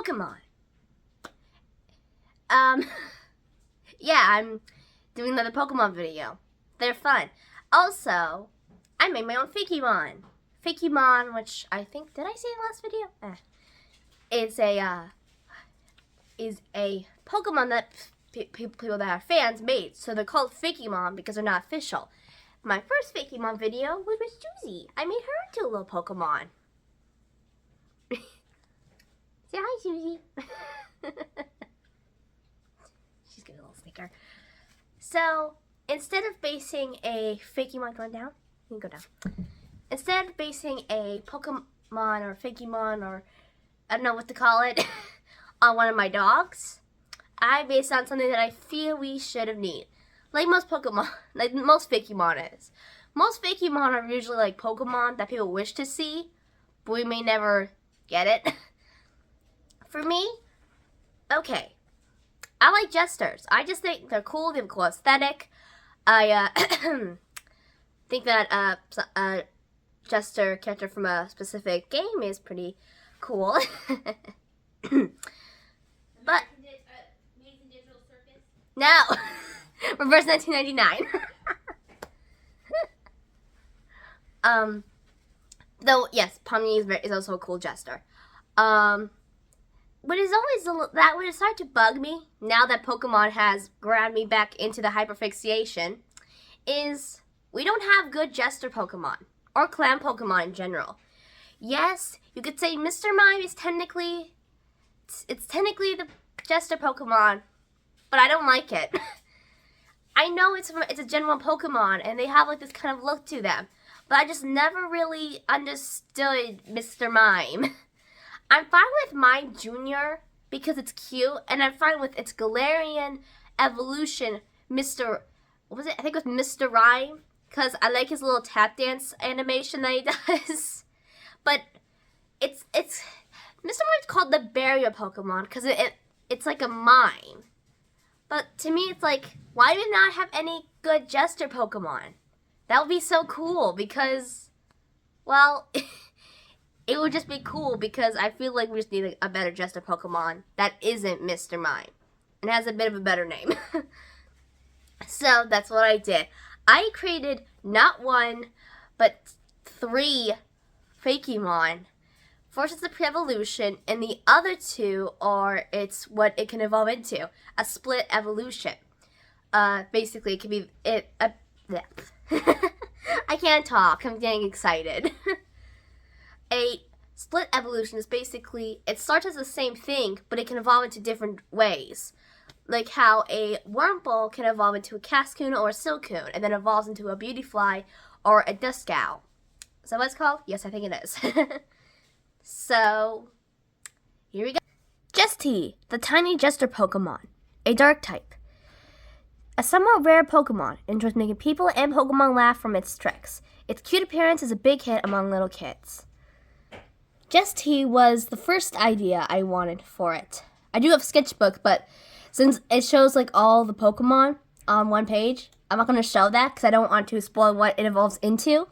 Pokemon. Yeah, I'm doing another Pokemon video. They're fun. Also, I made my own Fakemon. Fakemon, which I think, did I say in the last video? Is a Pokemon that people that are fans made. So they're called Fakemon because they're not official. My first Fakemon video was with Susie. I made her into a little Pokemon. Say hi, Susie. She's getting a little snicker. So, instead of basing a Fakemon, going down? You can go down. Instead of basing a Pokemon or Fakemon or I don't know what to call it on one of my dogs, I based on something that I feel we should have needed. Like most Pokemon, like most Fakemon is. Most Fakemon are usually like Pokemon that people wish to see, but we may never get it. For me, okay, I like Jesters. I just think they're cool. They have a cool aesthetic. I think that Jester character from a specific game is pretty cool. But no, reverse 1999. Though yes, Pomni is also a cool Jester. What is always that would start to bug me now that Pokemon has grabbed me back into the hyperfixation is we don't have good Jester Pokemon or clan Pokemon in general. Yes, you could say Mr. Mime is technically it's technically the Jester Pokemon, but I don't like it. I know it's a general Pokemon and they have like this kind of look to them, but I just never really understood Mr. Mime. I'm fine with Mime Jr. because it's cute, and I'm fine with its Galarian evolution, what was it? I think it was Mr. Rhyme, because I like his little tap dance animation that he does. But it's Mr. Mime's called the barrier Pokemon because it's like a mime. But to me, it's like, why do we not have any good Jester Pokemon? That would be so cool because, well, it would just be cool because I feel like we just need a better Jester Pokemon that isn't Mr. Mime and has a bit of a better name. So that's what I did. I created not one, but 3 Fakemon. First is the pre-evolution, and the other 2 are what it can evolve into, a split evolution. Basically, it can be I can't talk. I'm getting excited. A split evolution is basically, it starts as the same thing, but it can evolve into different ways. Like how a Wurmple can evolve into a Cascoon or a Silcoon, and then evolves into a Beautyfly or a Duskull. Is that what it's called? Yes, I think it is. So, here we go. Jesty, the tiny Jester Pokemon, a dark type. A somewhat rare Pokemon, enjoys making people and Pokemon laugh from its tricks. Its cute appearance is a big hit among little kids. Jesty was the first idea I wanted for it. I do have a sketchbook, but since it shows like all the Pokemon on one page, I'm not going to show that because I don't want to spoil what it evolves into.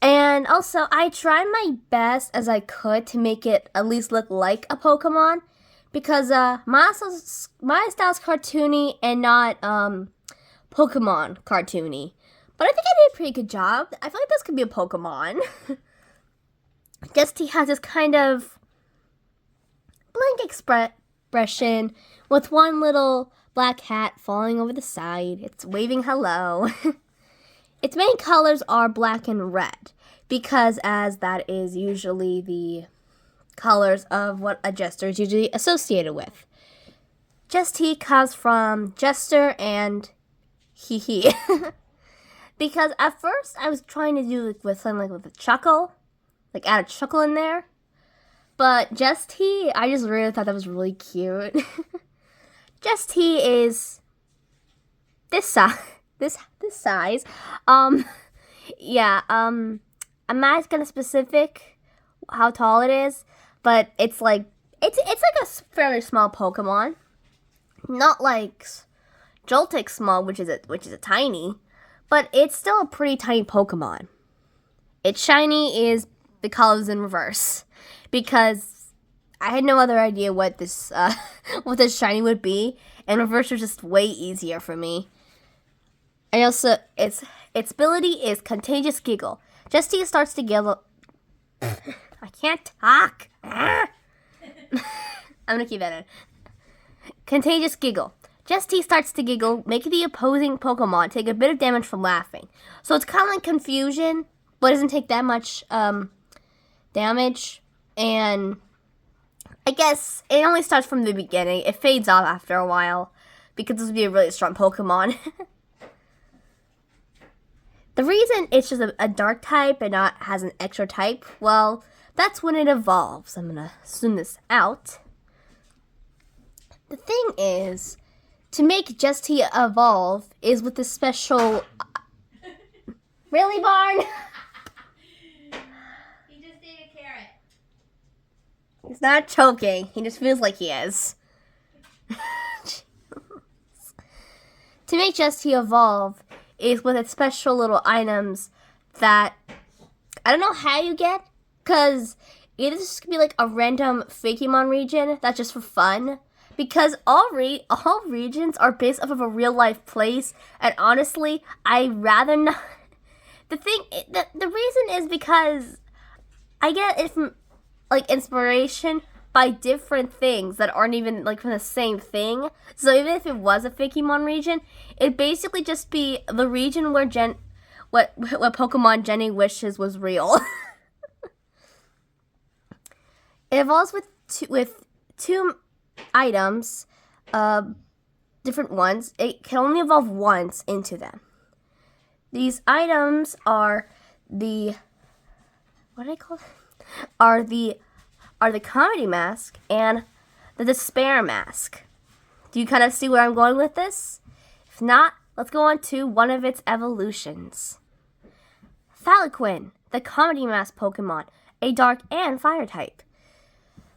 And also, I tried my best as I could to make it at least look like a Pokemon because my style's cartoony and not Pokemon cartoony. But I think I did a pretty good job. I feel like this could be a Pokemon. Jesty has this kind of blank expression with one little black hat falling over the side. It's waving hello. Its main colors are black and red because as that is usually the colors of what a Jester is usually associated with. Jesty comes from Jester and hee. Because at first I was trying to do with something like with a chuckle, like add a chuckle in there. But Jesty, I just really thought that was really cute. Jesty is this size. This size. I'm not gonna specific how tall it is, but it's like a fairly small Pokemon. Not like Joltik small, which is a tiny, but it's still a pretty tiny Pokemon. Its shiny is the colors in reverse because I had no other idea what this what this shiny would be, and reverse was just way easier for me. I also its ability is Contagious Giggle. Just as he starts to giggle, I can't talk. I'm gonna keep that in. Contagious Giggle. Just as he starts to giggle, making the opposing Pokemon take a bit of damage from laughing. So it's kind of like Confusion, but it doesn't take that much damage. And I guess it only starts from the beginning. It fades off after a while because this would be a really strong Pokemon. The reason it's just a dark type and not has an extra type, well, that's when it evolves. I'm gonna zoom this out. The thing is, to make Jesty evolve is with this special... Really, Barn? He just ate a carrot. He's not choking. He just feels like he is. To make Jesty evolve is with its special little items that I don't know how you get, because either this could be like a random Fakemon region that's just for fun, because all regions are based off of a real life place, and honestly, I'd rather not. The reason is because I get it from like inspiration by different things that aren't even like from the same thing. So even if it was a Fakemon region, it'd basically just be the region where what Pokemon Jenny wishes was real. It evolves with two items, different ones. It can only evolve once into them. These items are the are the Comedy Mask and the Despair Mask. Do you kind of see where I'm going with this? If not, let's go on to one of its evolutions. Thalaquin, the Comedy Mask Pokemon, a Dark and Fire type.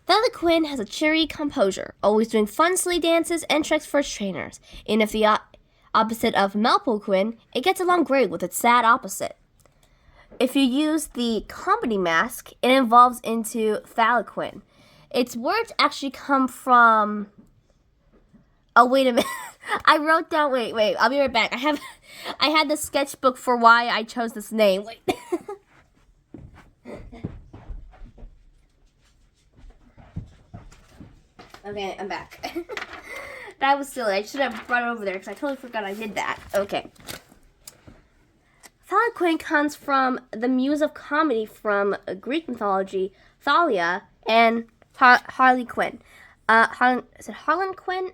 Thalaquin has a cheery composure, always doing fun silly dances and tricks for its trainers. And if the opposite of Malpoquin, it gets along great with its sad opposite. If you use the Comedy Mask, it evolves into Thalaquin. Its words actually come from... Oh, wait a minute. I wrote down... Wait, I'll be right back. I had the sketchbook for why I chose this name. Wait. Okay, I'm back. That was silly. I should have brought it over there because I totally forgot I did that. Okay. Thalaquin comes from the muse of comedy from Greek mythology, Thalia and Harley Quinn. Is it Harlan Quinn?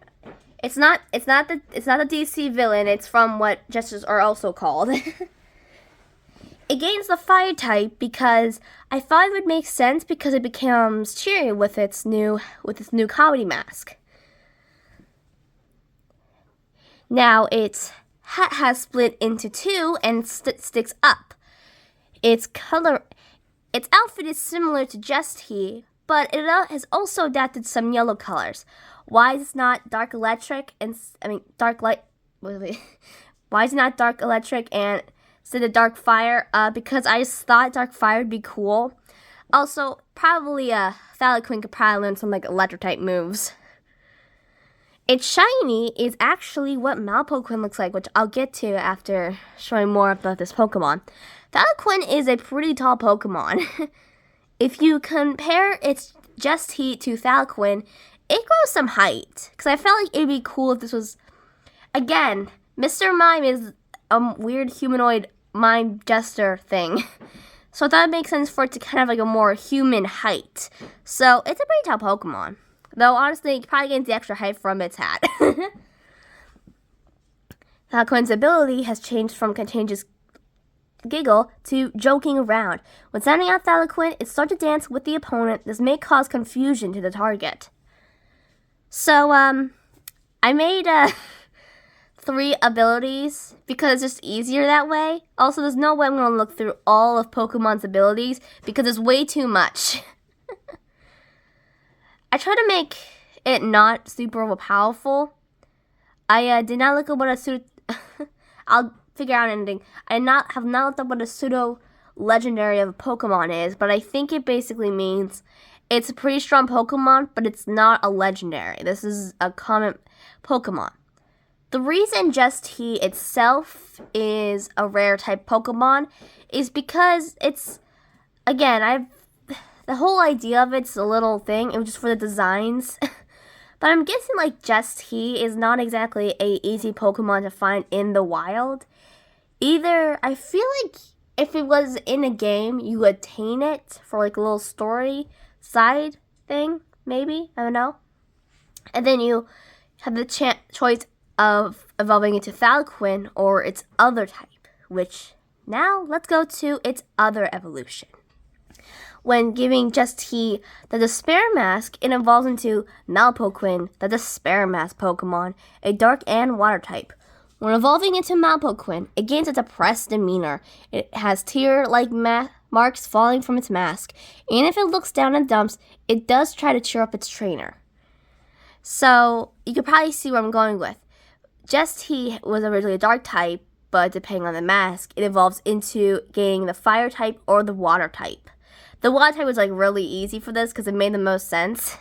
It's not the DC villain. It's from what Jesters are also called. It gains the fire type because I thought it would make sense because it becomes cheery with its new Comedy Mask. Now its hat has split into two and sticks up. Its outfit is similar to Jesty, but it has also adapted some yellow colors. Why is it not dark electric dark light? Why is it not dark electric and instead of dark fire? Because I just thought dark fire would be cool. Also, probably Thalaquin could probably learn some like electric type moves. Its shiny is actually what Malpoquin looks like, which I'll get to after showing more about this Pokemon. Thalaquin is a pretty tall Pokemon. If you compare its Jesty to Thalaquin, it grows some height. Because I felt like it'd be cool if this was... Again, Mr. Mime is a weird humanoid mime jester thing. So I thought it makes sense for it to kind of like a more human height. So it's a pretty tall Pokemon. Though, honestly, it probably gains the extra height from its hat. Thalaquin's ability has changed from Contagious Giggle to Joking Around. When sending out Thalaquin, it starts to dance with the opponent. This may cause confusion to the target. So, I made 3 abilities because it's just easier that way. Also, there's no way I'm going to look through all of Pokemon's abilities because there's way too much. I try to make it not super overpowerful. I did not look at what a pseudo... I'll figure out anything. I have not looked up what a pseudo legendary of a Pokemon is, but I think it basically means It's a pretty strong Pokemon, but it's not a legendary. This is a common Pokemon. The reason Just He itself is a rare type Pokemon is because it's, again, the whole idea of it's a little thing. It was just for the designs. But I'm guessing like Just He is not exactly a easy Pokemon to find in the wild. Either, I feel like if it was in a game, you attain it for like a little story side thing, maybe, I don't know. And then you have the choice of evolving into Falcon or its other type, which now let's go to its other evolution. When giving Just He the Despair Mask, it evolves into Malpoquin, the Despair Mask Pokemon, a dark and water type. When evolving into Malpoquin, it gains a depressed demeanor. It has tear-like marks falling from its mask, and if it looks down and dumps, it does try to cheer up its trainer. So, you could probably see where I'm going with. Just He was originally a dark type, but depending on the mask, it evolves into gaining the fire type or the water type. The water type was like really easy for this because it made the most sense.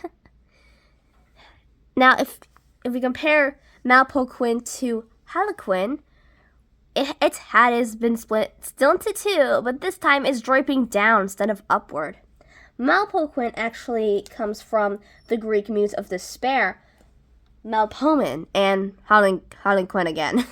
Now, if we compare Malpoquin to Harlequin, its hat has been split still into two, but this time it's draping down instead of upward. Malpoquin actually comes from the Greek muse of despair, Melpomene, and Harlequin again.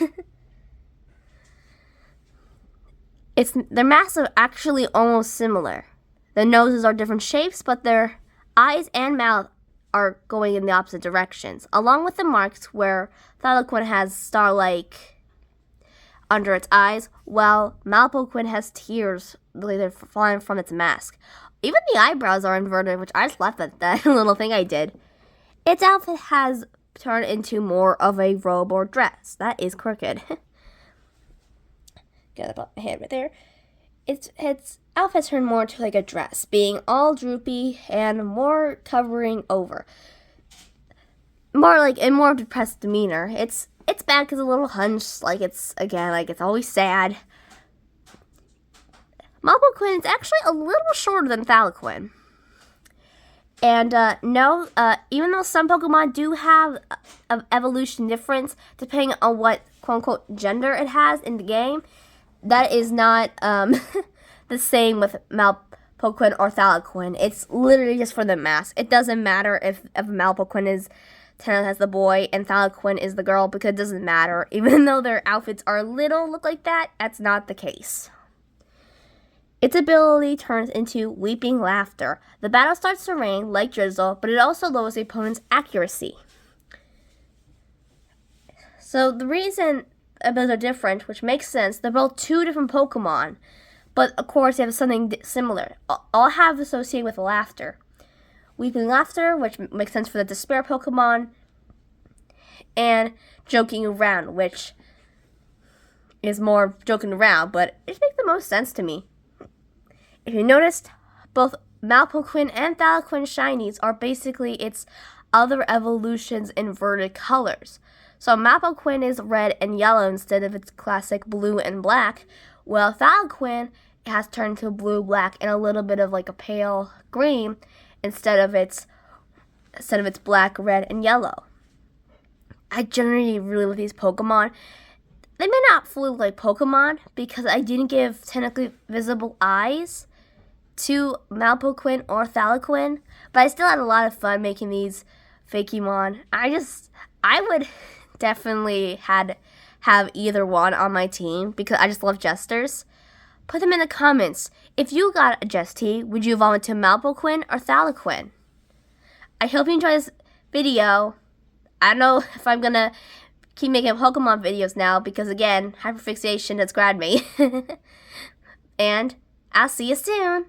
Their masks are actually almost similar. The noses are different shapes, but their eyes and mouth are going in the opposite directions, along with the marks where Harlequin has star-like under its eyes, while Malpoquin has tears falling from its mask. Even the eyebrows are inverted, which I just laughed at that little thing I did. Its outfit has turned into more of a robe or dress. That is crooked. Get above my head right there. Its outfit turned more to like a dress, being all droopy and more covering over. More like a more depressed demeanor. It's bad because a little hunched, like it's always sad. Malpoquin is actually a little shorter than Falcon. And even though some Pokemon do have an evolution difference depending on what quote-unquote gender it has in the game, that is not the same with Malpoquin or Falcon. It's literally just for the mask. It doesn't matter if Malpoquin is as the boy and Falcon is the girl, because it doesn't matter. Even though their outfits are look like that, that's not the case. Its ability turns into weeping laughter. The battle starts to rain like drizzle, but it also lowers the opponent's accuracy. So the reason abilities are different, which makes sense, they're both two different Pokemon, but of course they have something similar. All have associated with laughter. Weeping laughter, which makes sense for the despair Pokemon, and joking around, which is more joking around, but it makes the most sense to me. If you noticed, both Malpoquin and Falcon shinies are basically its other evolution's inverted colors. So Malpoquin is red and yellow instead of its classic blue and black, while Falcon has turned to blue, black, and a little bit of like a pale green instead of its black, red, and yellow. I generally really love these Pokemon. They may not fully look like Pokemon because I didn't give technically visible eyes to Malpoquin or Falcon, but I still had a lot of fun making these Fakemon. I would definitely have either one on my team because I just love Jesters. Put them in the comments. If you got a Jesty, would you evolve into Malpoquin or Falcon? I hope you enjoyed this video. I don't know if I'm gonna keep making Pokemon videos now because again, hyperfixation has grabbed me. And I'll see you soon.